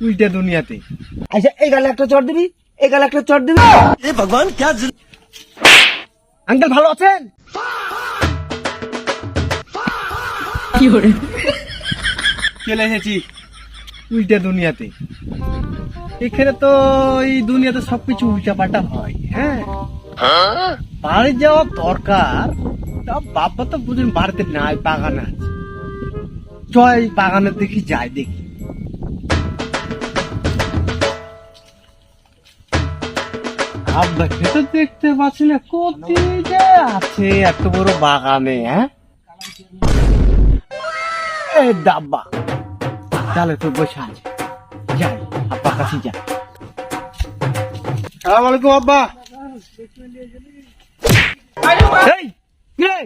উল্টা দুনিয়াতে। আচ্ছা এই গালে একটা চড় দিবি, এই গালে একটা চড় দিবি। ए भगवान क्या আঙ্কেল ভালো আছেন? চলে এসেছি উল্টা দুনিয়াতে। এখানে তো এই দুনিয়াতে সবকিছু উল্টা পাল্টা হয়। হ্যাঁ, বাড়ি যাওয়া দরকার, তা বাবা তো বুঝুন বাড়িতে নাই, বাগানে আছে। চল বাগানে দেখি, যাই দেখি। আব্বাকে তো দেখতে পাচ্ছি না, কোথায় যে আছে এত বড় বাগানে। হ্যাঁ, এই ডাব্বা তাহলে তো বসে আছে, যাই আব্বার কাছে যাই। সালাম আলাইকুম আব্বা। এই কি রে,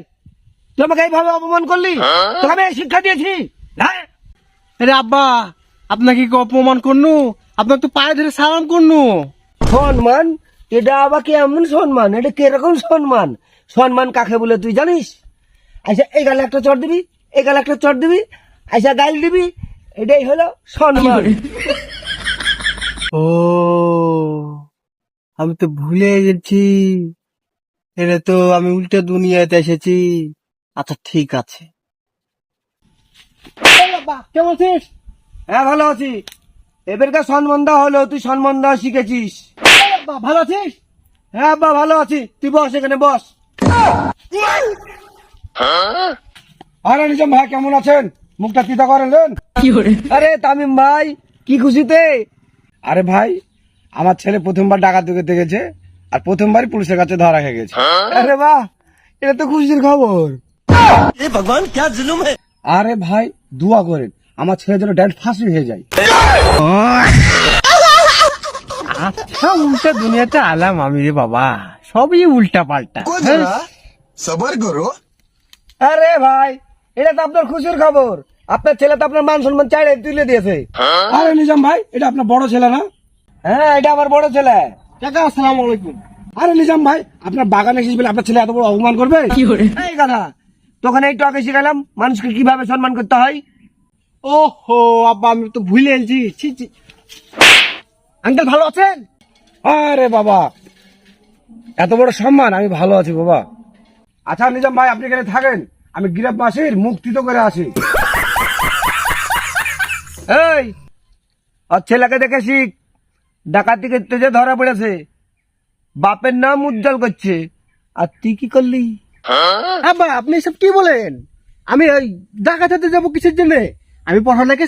তুই আমাকে এইভাবে অপমান করলি? তোকে আমি এই শিক্ষা দিয়েছি? হ্যাঁ আরে আব্বা, আপনাকে কি অপমান করনু? আপনার তো পায়ে ধরে সালাম করনু। সম্মান? এটা আবার কেমন সম্মান? এটা কিরকম সম্মান? সম্মান কাকে বলে তুই জানিস? আচ্ছা এই গালে একটা চড় দিবি, এই গালে একটা চড় দিবি, আচ্ছা গাল দিবি, এটাই হলো সম্মান। ও, আমি তো ভুলে গেছি, এটা তো আমি উল্টা দুনিয়াতে এসেছি। আচ্ছা ঠিক আছে। এই আব্বা, কেমন আছিস? হ্যাঁ ভালো আছি। এবারকার সম্মান দেওয়া হলো, তুই সম্মান দেওয়া শিখেছিস। এই আব্বা, ভালো আছিস? হ্যাঁ আব্বা ভালো আছি, তুই বস এখানে বস। আরে নিজাম ভাই কেমন আছেন? মুখটা চিন্তা করেন। আরে তামিম ভাই কি খুশিতে? আরে ভাই আমার ছেলে প্রথমবার ডাকাত দিতে গেছে, আর প্রথমবারই পুলিশের কাছে ধরা খেয়ে গেছে। আরে বাহ, এটা তো খুশির খবর। ए भगवान क्या जुलुम है। আরে ভাই দোয়া করেন আমার ছেলে যেন ড্যান্স ফার্স্ট হয়ে যায়। আচ্ছা, উল্টা দুনিয়াতে আলাম আমি রে বাবা, সবই উল্টা পাল্টা। सबर करो। আরে ভাই এটা তো আপনার খুশির খবর, আপনার ছেলে তো আপনার মান সম্মান চাইলে তুলে দিয়েছে। আরে নিজাম ভাই এটা আপনার বড় ছেলে না? হ্যাঁ এটা আমার বড় ছেলে। কাকা আসসালামু আলাইকুম। আরে নিজাম ভাই আপনার বাগানে এসেছে বলে আপনার ছেলে এত বড় অপমান করবে? এই কথা তখন এই টকে শিখালাম মানুষকে কিভাবে সম্মান করতে হয়। ওহো আব্বা, আমি তো ভুলে গেছি। ছি ছি। আঙ্কেল ভালো আছেন? আরে বাবা এত বড় সম্মান, আমি ভালো আছি বাবা। আচ্ছা নিজাম ভাই আপনি এখানে থাকেন, আমি গিরাববাসীর মুক্তিত করে আসি। এই আর ছেলেকে দেখে শিখ, ডাকাতি করতে যে ধরা পড়েছে, বাপের নাম উজ্জ্বল করছে, আর তুই কি করলি? আব্বা আপনি সব কি বলেন? আমি ওই ডাকাত হতে যাবো কিসের জন্য? আমি পড়ালেখা